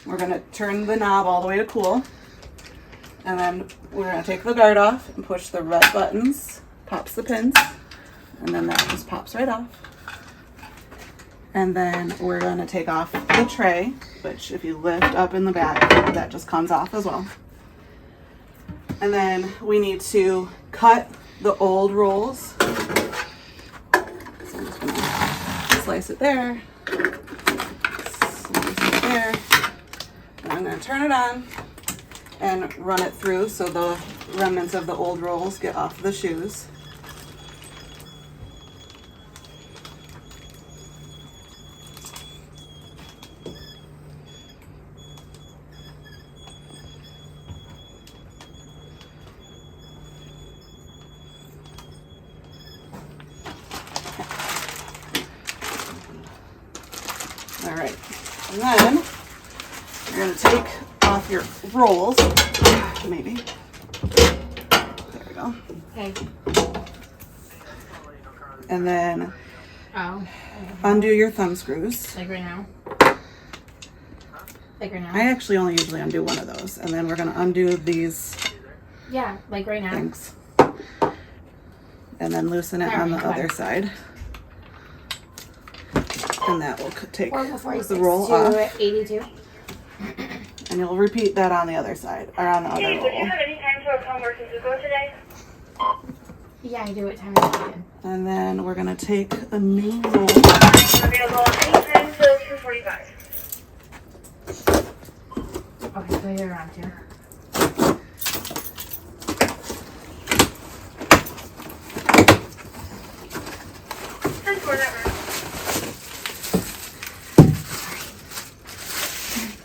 we're gonna turn the knob all the way to cool. And then we're gonna take the guard off and push the red buttons, pops the pins, and then that just pops right off. And then we're gonna take off the tray, which if you lift up in the back, that just comes off as well. And then we need to cut the old rolls. So I'm just gonna slice it there, slice it there. And I'm gonna turn it on and run it through so the remnants of the old rolls get off the shoes. All right, and then you're gonna take off your rolls, maybe. There we go. Okay. And then undo your thumb screws. Like right now? Like right now? I actually only usually undo one of those, and then we're gonna undo these Yeah, like right now. things. And then loosen it on the other side. And that will take the roll off. 82. And you'll repeat that on the other side, or on the other Hey, would you roll. have any time to come work in Zuko today? Yeah, I do. What time is it? And then we're gonna take a new roll. Available anytime till 2:45. Okay, so you're around two. Send for that room.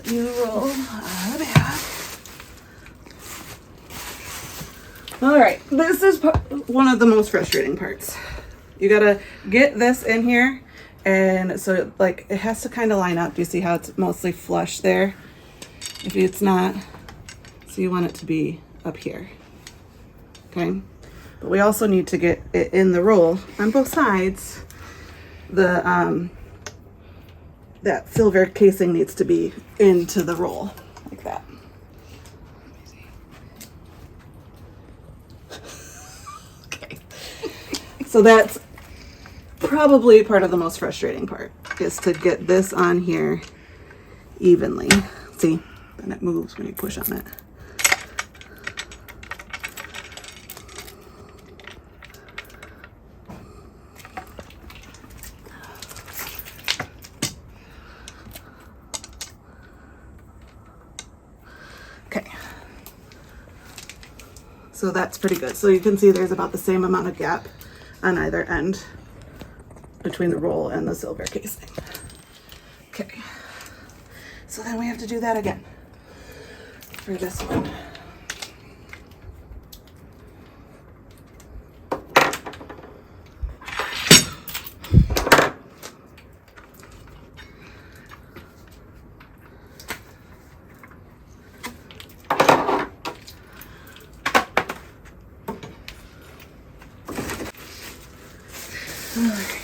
New roll out of the bag. All right, this is one of the most frustrating parts. You gotta get this in here, and so like it has to kind of line up. Do you see how it's mostly flush there? If it's not, so you want it to be up here. Okay, but we also need to get it in the roll on both sides. The that silver casing needs to be into the roll like that. Okay. So that's probably part of the most frustrating part, is to get this on here evenly. See, then it moves when you push on it. Okay, so that's pretty good. So you can see there's about the same amount of gap on either end between the roll and the silver casing. Okay, so then we have to do that again for this one. Alright,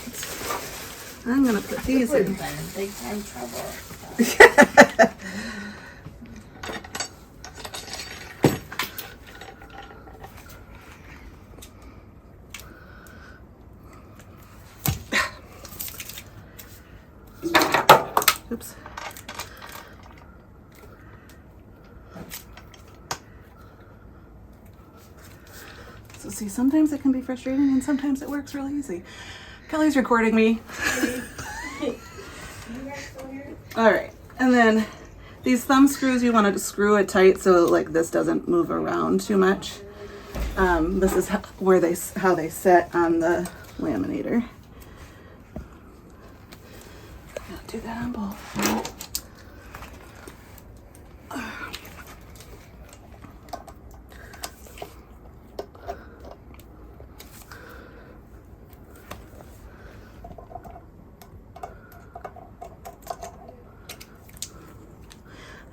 I'm gonna put these in. Big time trouble. Oops. So see, sometimes it can be frustrating and sometimes it works really easy. Kelly's recording me. All right, and then these thumb screws, you want to screw it tight so like this doesn't move around too much. This is how they set on the laminator. I'll do that on both.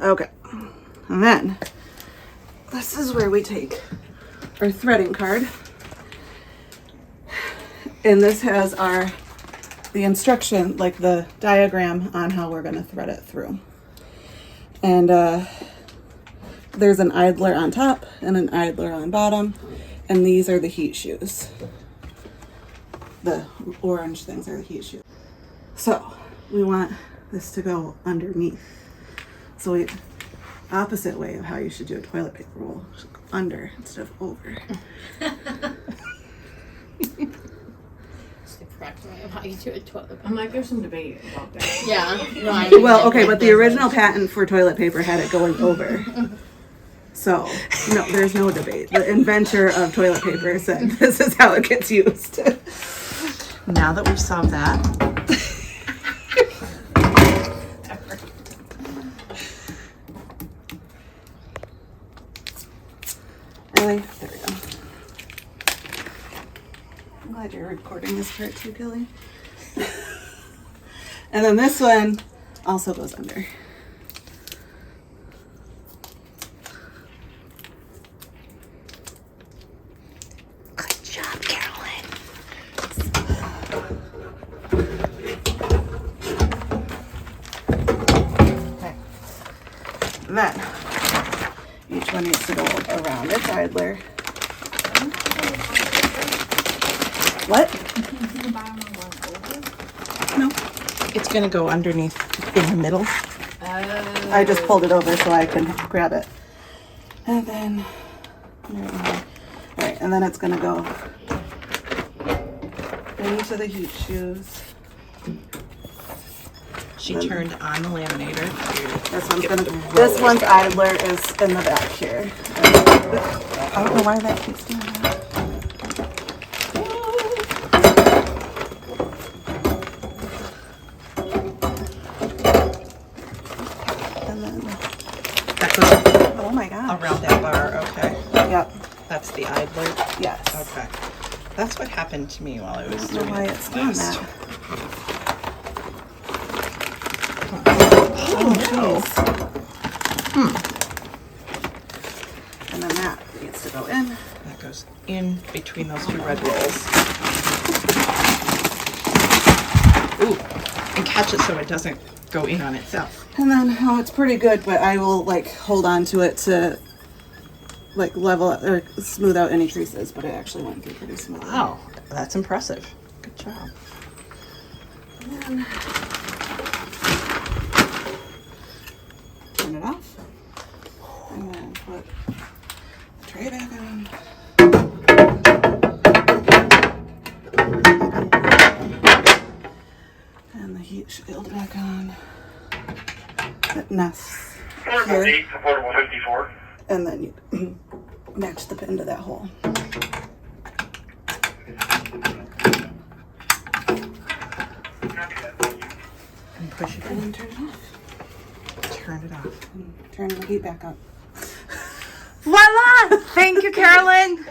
Okay, and then this is where we take our threading card, and this has the instruction, like the diagram on how we're going to thread it through. And there's an idler on top and an idler on bottom. And these are the heat shoes. The orange things are the heat shoes. So we want this to go underneath. So we, opposite way of how you should do a toilet paper roll, under instead of over. It's the correct way of how you do a toilet paper. I'm like, there's some debate about that. Yeah. No, I Well, okay, but the original patent for toilet paper had it going over. So, no, there's no debate. The inventor of toilet paper said this is how it gets used. Now that we've solved that. Really? There we go. I'm glad you're recording this part too, Kelly. And then this one also goes under. Good job, Carolyn. Okay. And then each one needs to go around its idler. What? No. It's gonna go underneath in the middle. I just pulled it over so I can grab it. And then, alright, and then it's gonna go into the heat shoes. She turned on the laminator. This one's idler is in the back here. I don't know why that keeps doing that. And then, That goes oh my god. around that bar. Okay. Yep, That's the idler. yes. Okay. That's what happened to me while I I was don't know doing why it it's doing last. that. Oh, And then that needs to go in. That goes in between those two red rolls. Ooh, and catch it so it doesn't go in on itself. And then, oh, it's pretty good, but I will like hold on to it to like level or smooth out any creases, but it actually went through pretty smooth. Wow, that's impressive. Good job. And then turn it off. And then put the tray back on. And the heat shield back on. It nests Portable here. 8 to portable 54. And then you match the pin to that hole. And push it And in. then turn it off. Turn it off. And turn the heat back up. Voila! Thank you, Carolyn.